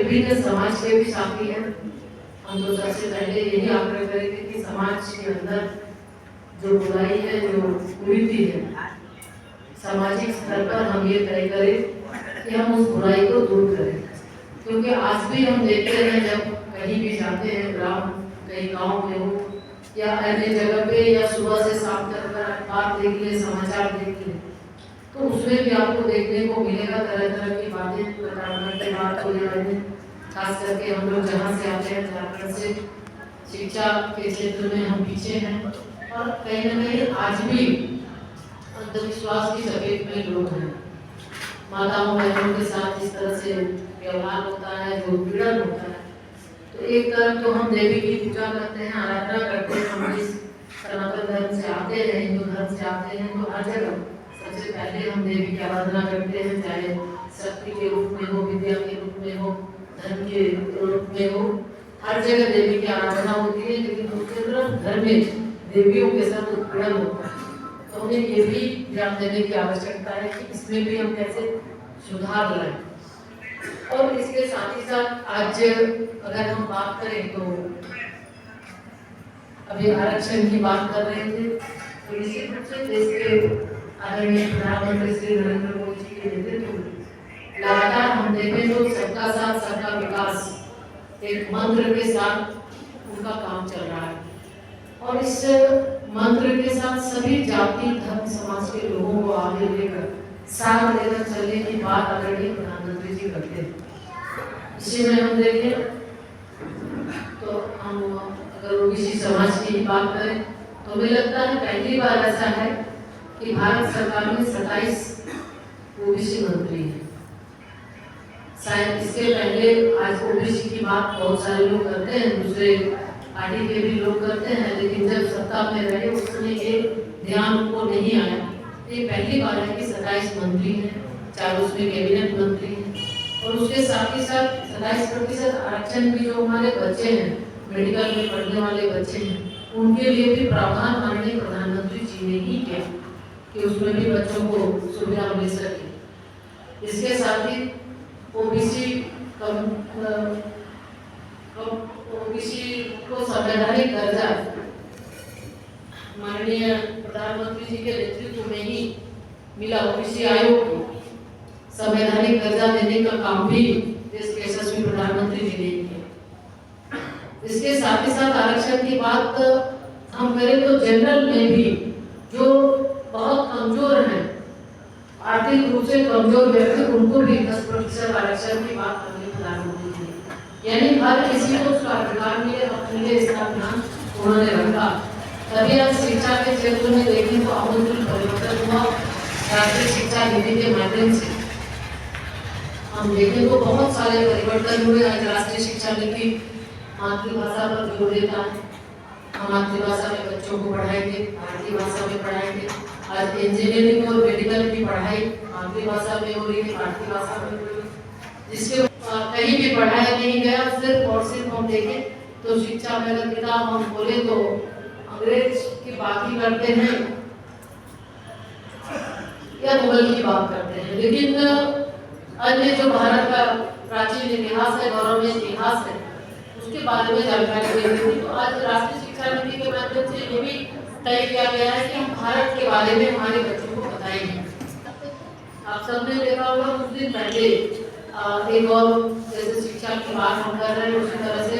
विभिन्न समाज के भी साथी हैं। हम तो सबसे पहले यही आग्रह करेंगे कि समाज के अंदर जो बुराई है, जो कुरीति है, सामाजिक स्तर पर हम ये तय करें कि हम उस बुराई को दूर करें। क्योंकि आज भी हम देखते हैं, जब कहीं भी जाते हैं, ग्राम कहीं गांव में हो या अन्य जगह पे, या सुबह से शाम तक अखबार देख ले, समाचार देख ले, तो उसमें भी आपको देखने को मिलेगा तरह तरह की बातें, प्रताड़ना की बात हो जाए। खास करके हम लोग जहाँ से आते हैं, झारखंड से, शिक्षा के क्षेत्र में हम पीछे हैं और कहीं न कहीं आज भी अंधविश्वास की चपेट में लोग हैं। माताओं बहनों के साथ इस तरह से व्यवहार होता है, जो पीड़न होता है। तो एक तरफ तो हम देवी की पूजा करते हैं, आराधना करते हैं, हम जिस सनातन धर्म से आते हैं, हिंदू धर्म से आते हैं, तो हर जगह सबसे पहले हम देवी की आराधना करते हैं, चाहे शक्ति के रूप में हो, विद्या के रूप में हो, धर्म के रूप में हो, हर जगह देवी की आराधना होती है। लेकिन दूसरी तरफ घर में देवियों के साथ उत्पीड़न होता है, तो हमें ये भी ध्यान देने की आवश्यकता है कि इसमें भी हम कैसे सुधार लाएं। और इसके साथ ही साथ आज अगर हम बात करें तो अभी आरक्षण की बात कर रहे थे, तो निश्चित रूप से देश के आदरणीय प्रधानमंत्री श्री नरेंद्र मोदी जी के नेतृत्व में लगातार हम देखें तो सबका साथ सबका विकास एक मंत्र के साथ उनका काम चल रहा है। और इस मंत्र के साथ सभी जाति धर्म समाज के लोगों को आगे लेकर, साथ लेकर चलने की बात आदरणीय प्रधानमंत्री जी करते हैं। इसी में हम देखें तो हम अगर ओबीसी समाज की बात करें तो हमें लगता है पहली बार ऐसा है कि भारत सरकार में 27 ओबीसी मंत्री हैं। शायद इसके पहले आज ओबीसी की बात बहुत सारे लोग करते हैं, दूसरे पार्टी के भी लोग करते हैं, लेकिन जब सत्ता में रहे उसमें ये ध्यान को नहीं आया। ये पहली बार है कि 27 मंत्री हैं, चाहे उसमें कैबिनेट मंत्री हैं। और उसके साथ ही साथ 27% आरक्षण भी जो हमारे बच्चे हैं, मेडिकल में पढ़ने वाले बच्चे हैं, उनके लिए भी प्रावधान माननीय प्रधानमंत्री जी ने ही किया कि उसमें भी बच्चों को सुविधा मिल सके। इसके साथ ही ओबीसी को संवैधानिक दर्जा माननीय प्रधानमंत्री जी के नेतृत्व में ही मिला। ओबीसी आयोग को संवैधानिक दर्जा देने का काम भी देश के यशस्वी प्रधानमंत्री जी ने किया। इसके साथ ही साथ आरक्षण की बात हम करें तो जनरल में भी जो बहुत कमजोर हैं, आर्थिक रूप से कमजोर व्यक्ति, उनको भी 10% आरक्षण की बात करने प्रधानमंत्री जी ने, यानी हर किसी को उसका अधिकार मिले, अपने लिए इसका ध्यान उन्होंने रखा। तभी आज शिक्षा के क्षेत्र में देखें तो आमूल परिवर्तन हुआ। राष्ट्रीय शिक्षा नीति के माध्यम से हम देखें तो बहुत सारे परिवर्तन हुए। आज राष्ट्रीय शिक्षा नीति मातृभाषा पर जोर देता है, हम मातृभाषा में बच्चों को पढ़ाएंगे, भारतीय भाषा में पढ़ाएंगे। आज इंजीनियरिंग और मेडिकल की पढ़ाई मातृभाषा में हो रही है, भारतीय भाषा में हो रही है, जिसके कहीं भी पढ़ाया नहीं गया। सिर्फ और सिर्फ हम देखें तो शिक्षा में अगर किताब हम बोले तो अंग्रेज की बात ही करते हैं या मुगल की बात करते हैं, लेकिन अन्य जो भारत का प्राचीन इतिहास है, गौरवमय इतिहास है, उसके बारे में जानकारी देनी थी। तो आज राष्ट्रीय शिक्षा नीति के माध्यम से ये भी तय किया गया है कि हम भारत के बारे में हमारे बच्चों को बताएंगे। आप सबने देखा होगा कुछ दिन पहले एक और जैसे शिक्षा की बात हम कर रहे हैं, उसी तरह से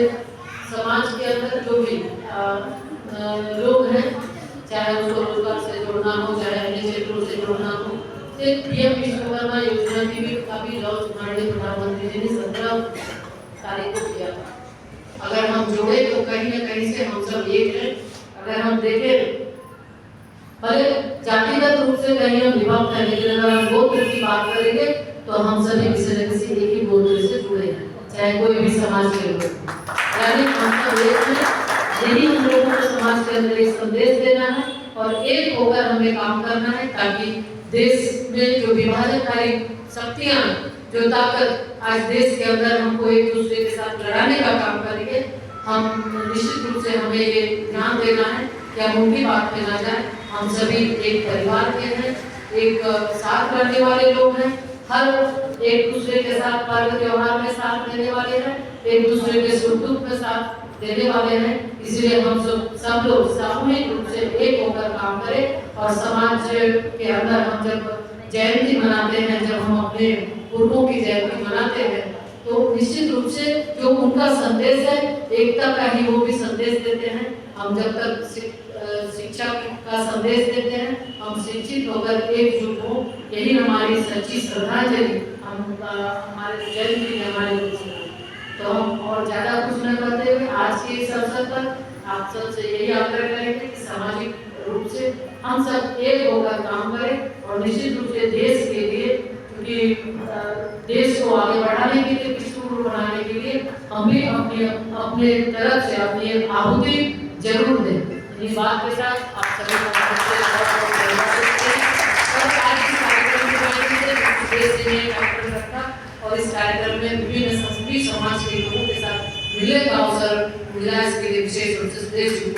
समाज के अंदर जो भी लोग हैं, चाहे उसको रोजगार से जोड़ना हो, चाहे अन्य क्षेत्रों से जोड़ना हो, पीएम विश्वकर्मा योजना की भी काफी लॉन्च माननीय प्रधानमंत्री जी ने 17 तारीख को किया था। अगर हम जोड़े तो कहीं न कहीं से हम सब एक हैं। अगर हम देखें भले जातिगत रूप से कहीं हम विभक्त हैं, लेकिन अगर हम गोत्र की बात करेंगे तो हम सभी किसी न किसी एक ही गोत्र से जुड़े हैं, चाहे कोई भी समाज के लोग। यानी हम सब एक हैं, यही हम लोगों को समाज के अंदर एक संदेश देना है और एक होकर हमें काम करना है, ताकि देश में जो विभाजनकारी शक्तियां, जो ताकत आज देश के अंदर हमको एक दूसरे के साथ लड़ाने का काम करेंगे, हम निश्चित रूप से हमें ये ध्यान देना है कि हम उनकी बात में ना जाए। हम सभी एक परिवार के हैं, एक साथ रहने वाले लोग हैं। हर एक दूसरे के साथ पर्व त्योहार में साथ देने वाले हैं, एक दूसरे के सुख दुख में साथ देने वाले हैं। इसलिए हम सब लोग सामूहिक रूप से एक होकर काम करें और समाज के अंदर हम जब जयंती मनाते हैं, जब हम अपने पूर्वों की जयंती मनाते हैं, तो निश्चित रूप से जो उनका संदेश है एकता का ही वो भी संदेश देते हैं। हम जब तक शिक्षा का संदेश देते हैं, हम शिक्षित होकर एकजुट हो, यही हमारी सच्ची श्रद्धांजलि हम हमारे जयंती में हमारे। तो हम और ज्यादा कुछ न करते हुए आज के इस अवसर पर आप सबसे यही आग्रह करेंगे कि सामाजिक रूप से हम सब एक होकर काम करें और निश्चित रूप से देश के लिए, क्योंकि देश को आगे बढ़ाने के लिए, विश्व बनाने के लिए हम भी अपने तरफ से अपनी आहुति जरूर दें। इस बात के साथ आप सभी को बहुत धन्यवाद देते हैं। और आज के कार्यक्रम के माध्यम से देश से एक कार्यक्रम रखा और इस कार्यक्रम में विभिन्न संस्कृति समाज के लोगों के साथ मिलने का अवसर मिला, इसके लिए विशेष रूप से देश को